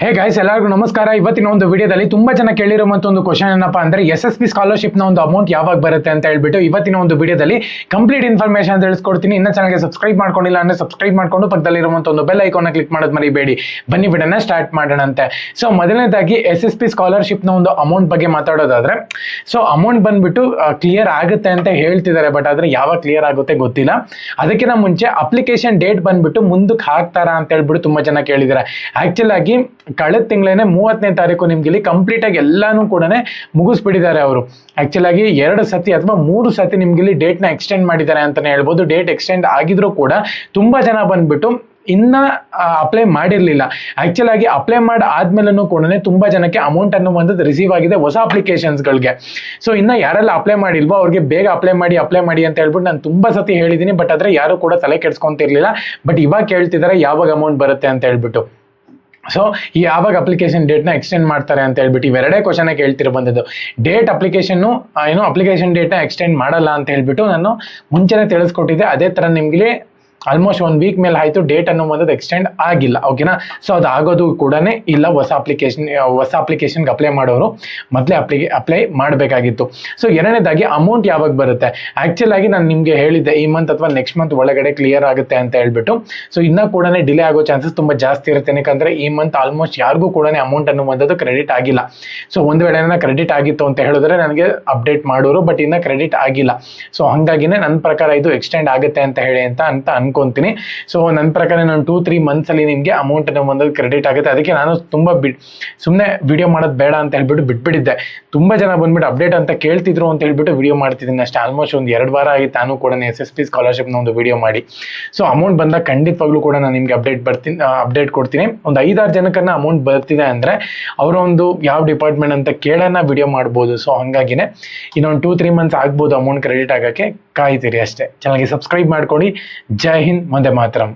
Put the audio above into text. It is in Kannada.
ಹೇ ಗೈಸ್, ಎಲ್ಲರಿಗೂ ನಮಸ್ಕಾರ. ಇವತ್ತಿನ ಒಂದು ವಿಡಿಯೋದಲ್ಲಿ ತುಂಬಾ ಜನ ಕೇಳಿರುವಂತ ಒಂದು ಕ್ವಶನ್ ಏನಪ್ಪಾ ಅಂದ್ರೆ SSP ಸ್ಕಾಲರ್ಶಿಪ್ ನ ಒಂದು ಅಮೌಂಟ್ ಯಾವಾಗ ಬರುತ್ತೆ ಅಂತ ಹೇಳ್ಬಿಟ್ಟು ಇವತ್ತಿನ ಒಂದು ವಿಡಿಯೋದಲ್ಲಿ ಕಂಪ್ಲೀಟ್ ಇನ್ಫಾರ್ಮೇಶನ್ ತಿಳಿಸ್ಕೊಡ್ತೀನಿ. ಇನ್ನ ಚಾನಲ್ಗೆ ಸಬ್ಸ್ಕ್ರೈಬ್ ಮಾಡ್ಕೊಂಡಿಲ್ಲ ಅಂದ್ರೆ ಸಬ್ಸ್ಕ್ರೈಬ್ ಮಾಡ್ಕೊಂಡು ಪಕ್ಕದಲ್ಲಿರುವಂತ ಒಂದು ಬೆಲ್ ಐಕಾನ್ ಕ್ಲಿಕ್ ಮಾಡೋದು ಮರಿಬೇಡಿ. ಬನ್ನಿ ವಿಡಿಯೋನ ಸ್ಟಾರ್ಟ್ ಮಾಡೋಣಂತೆ. ಸೊ ಮೊದಲನೇದಾಗಿ SSP ಸ್ಕಾಲರ್ಶಿಪ್ ನ ಒಂದು ಅಮೌಂಟ್ ಬಗ್ಗೆ ಮಾತಾಡೋದಾದ್ರೆ, ಸೊ ಅಮೌಂಟ್ ಬಂದ್ಬಿಟ್ಟು ಕ್ಲಿಯರ್ ಆಗುತ್ತೆ ಅಂತ ಹೇಳ್ತಿದ್ದಾರೆ, ಬಟ್ ಆದ್ರೆ ಯಾವಾಗ ಕ್ಲಿಯರ್ ಆಗುತ್ತೆ ಗೊತ್ತಿಲ್ಲ. ಅದಕ್ಕಿಂತ ಮುಂಚೆ ಅಪ್ಲಿಕೇಶನ್ ಡೇಟ್ ಬಂದ್ಬಿಟ್ಟು ಮುಂದಕ್ಕೆ ಹಾಕ್ತಾರಾ ಅಂತ ಹೇಳ್ಬಿಟ್ಟು ತುಂಬಾ ಜನ ಕೇಳಿದ್ದಾರೆ. ಆಕ್ಚುಲ್ ಆಗಿ ಕಳೆದ ತಿಂಗಳೇನೆ 30ನೇ ತಾರೀಕು ನಿಮ್ಗೆ ಇಲ್ಲಿ ಕಂಪ್ಲೀಟ್ ಆಗಿ ಎಲ್ಲಾನು ಕೂಡ ಮುಗಿಸ್ಬಿಟ್ಟಿದ್ದಾರೆ ಅವರು. ಆಕ್ಚುಲ್ ಆಗಿ 2 ಸತಿ ಅಥವಾ 3 ಸತಿ ನಿಮ್ಗೆ ಇಲ್ಲಿ ಡೇಟ್ ನ ಎಕ್ಸ್ಟೆಂಡ್ ಮಾಡಿದ್ದಾರೆ ಅಂತಾನೆ ಹೇಳ್ಬೋದು. ಡೇಟ್ ಎಕ್ಸ್ಟೆಂಡ್ ಆಗಿದ್ರು ಕೂಡ ತುಂಬಾ ಜನ ಬಂದ್ಬಿಟ್ಟು ಇನ್ನ ಅಪ್ಲೈ ಮಾಡಿರ್ಲಿಲ್ಲ. ಆಕ್ಚುಲ್ ಆಗಿ ಅಪ್ಲೈ ಮಾಡಿ ಆದ್ಮೇಲೂ ಕೂಡ ತುಂಬಾ ಜನಕ್ಕೆ ಅಮೌಂಟ್ ಅನ್ನುವಂಥದ್ದು ರಿಸೀವ್ ಆಗಿದೆ ಹೊಸ ಅಪ್ಲಿಕೇಶನ್ಸ್ಗಳಿಗೆ. ಸೊ ಇನ್ನ ಯಾರೆಲ್ಲ ಅಪ್ಲೈ ಮಾಡಿಲ್ವೋ ಅವ್ರಿಗೆ ಬೇಗ ಅಪ್ಲೈ ಮಾಡಿ ಅಂತ ಹೇಳ್ಬಿಟ್ಟು ನಾನು ತುಂಬಾ ಸತಿ ಹೇಳಿದ್ದೀನಿ, ಬಟ್ ಆದ್ರೆ ಯಾರು ಕೂಡ ತಲೆ ಕೆಡ್ಸ್ಕೊಂತಿರ್ಲಿಲ್ಲ. ಬಟ್ ಇವಾಗ ಕೇಳ್ತಿದ್ದಾರೆ ಯಾವಾಗ ಅಮೌಂಟ್ ಬರುತ್ತೆ ಅಂತ ಹೇಳ್ಬಿಟ್ಟು. ಸೊ ಈ ಯಾವಾಗ ಅಪ್ಲಿಕೇಶನ್ ಡೇಟ್ನ ಎಕ್ಸ್ಟೆಂಡ್ ಮಾಡ್ತಾರೆ ಅಂತ ಹೇಳ್ಬಿಟ್ಟು ಇವೆರಡೇ ಕ್ವಶನ್ ಕೇಳ್ತಿರೋ ಬಂದದ್ದು. ಡೇಟ್ ಅಪ್ಲಿಕೇಶನ್ ಡೇಟ್ನ ಎಕ್ಸ್ಟೆಂಡ್ ಮಾಡಲ್ಲ ಅಂತ ಹೇಳ್ಬಿಟ್ಟು ನಾನು ಮುಂಚೆನೆ ತಿಳಿಸ್ಕೊಟ್ಟಿದ್ದೆ. ಅದೇ ತರ ನಿಮ್ಗೆ ಆಲ್ಮೋಸ್ಟ್ 1 ವೀಕ್ ಮೇಲೆ ಆಯಿತು, ಡೇಟ್ ಅನ್ನುವಂಥದ್ದು ಎಕ್ಸ್ಟೆಂಡ್ ಆಗಿಲ್ಲ. ಓಕೆನಾ? ಸೊ ಅದು ಆಗೋದು ಕೂಡ ಇಲ್ಲ. ಹೊಸ ಅಪ್ಲಿಕೇಶನ್ಗೆ ಅಪ್ಲೈ ಮಾಡೋರು ಮೊದಲೇ ಅಪ್ಲೈ ಮಾಡಬೇಕಾಗಿತ್ತು. ಸೊ ಎರಡನೇದಾಗಿ ಅಮೌಂಟ್ ಯಾವಾಗ ಬರುತ್ತೆ? ಆ್ಯಕ್ಚುಲ್ ಆಗಿ ನಾನು ನಿಮಗೆ ಹೇಳಿದ್ದೆ ಈ ಮಂತ್ ಅಥವಾ ನೆಕ್ಸ್ಟ್ ಮಂತ್ ಒಳಗಡೆ ಕ್ಲಿಯರ್ ಆಗುತ್ತೆ ಅಂತ ಹೇಳ್ಬಿಟ್ಟು. ಸೊ ಇನ್ನೂ ಕೂಡ ಡಿಲೇ ಆಗೋ ಚಾನ್ಸಸ್ ತುಂಬ ಜಾಸ್ತಿ ಇರುತ್ತೆ. ಯಾಕಂದರೆ ಈ ಮಂತ್ ಆಲ್ಮೋಸ್ಟ್ ಯಾರಿಗೂ ಕೂಡ ಅಮೌಂಟ್ ಅನ್ನುವಂಥದ್ದು ಕ್ರೆಡಿಟ್ ಆಗಿಲ್ಲ. ಸೊ ಒಂದು ವೇಳೆ ಕ್ರೆಡಿಟ್ ಆಗಿತ್ತು ಅಂತ ಹೇಳಿದ್ರೆ ನನಗೆ ಅಪ್ಡೇಟ್ ಮಾಡೋರು, ಬಟ್ ಇನ್ನೂ ಕ್ರೆಡಿಟ್ ಆಗಿಲ್ಲ. ಸೊ ಹಾಗಾಗಿನೇ ನನ್ನ ಪ್ರಕಾರ ಇದು ಎಕ್ಸ್ಟೆಂಡ್ ಆಗುತ್ತೆ ಅಂತ ಹೇಳಿ ಅಂತ ಅನ್ಕೊಂತೀನಿ. ಸೊ ನನ್ನ ಪ್ರಕಾರ ನಾನು 2-3 ಮಂತ್ಸ್ ಅಲ್ಲಿ ನಿಮಗೆ ಅಮೌಂಟ್ ಅನ್ನೋ ಕ್ರೆಡಿಟ್ ಆಗುತ್ತೆ. ಅದಕ್ಕೆ ನಾನು ತುಂಬಾ ಸುಮ್ಮನೆ ವಿಡಿಯೋ ಮಾಡೋದು ಬೇಡ ಅಂತ ಹೇಳ್ಬಿಟ್ಟು ಬಿಟ್ಬಿಟ್ಟಿದ್ದೆ. ತುಂಬಾ ಜನ ಬಂದ್ಬಿಟ್ಟು ಅಪ್ಡೇಟ್ ಅಂತ ಕೇಳ್ತಿದ್ರು ಅಂತ ಹೇಳ್ಬಿಟ್ಟು ವಿಡಿಯೋ ಮಾಡ್ತಿದ್ದೀನಿ ಅಷ್ಟೇ. ಆಲ್ಮೋಸ್ಟ್ ಒಂದು 2 ವಾರ ಆಗಿತ್ತು ನಾನು ಕೂಡ SSP ಸ್ಕಾಲರ್ಶಿಪ್ ನ ಒಂದು ವಿಡಿಯೋ ಮಾಡಿ. ಸೊ ಅಮೌಂಟ್ ಬಂದಾಗ ಖಂಡಿತವಾಗ್ಲೂ ಕೂಡ ನಾನು ನಿಮ್ಗೆ ಅಪ್ಡೇಟ್ ಕೊಡ್ತೀನಿ. ಒಂದು 5-6 ಜನಕ್ಕನ್ನ ಅಮೌಂಟ್ ಬರ್ತಿದೆ ಅಂದ್ರೆ ಅವರ ಒಂದು ಯಾವ ಡಿಪಾರ್ಟ್ಮೆಂಟ್ ಅಂತ ಕೇಳೋಣ ವಿಡಿಯೋ ಮಾಡ್ಬೋದು. ಸೊ ಹಂಗಾಗಿನೇ ಇನ್ನೊಂದು 2-3 ಮಂತ್ಸ್ ಆಗ್ಬೋದು ಅಮೌಂಟ್ ಕ್ರೆಡಿಟ್ ಆಗಕ್ಕೆ. ಕಾಯ್ತೀರಿ ಅಷ್ಟೇ. ಚಾನಲ್ಗೆ ಸಬ್ಸ್ಕ್ರೈಬ್ ಮಾಡ್ಕೊಳ್ಳಿ. ಜೈ ಹಿಂದ್, ವಂದೇ ಮಾತರಂ.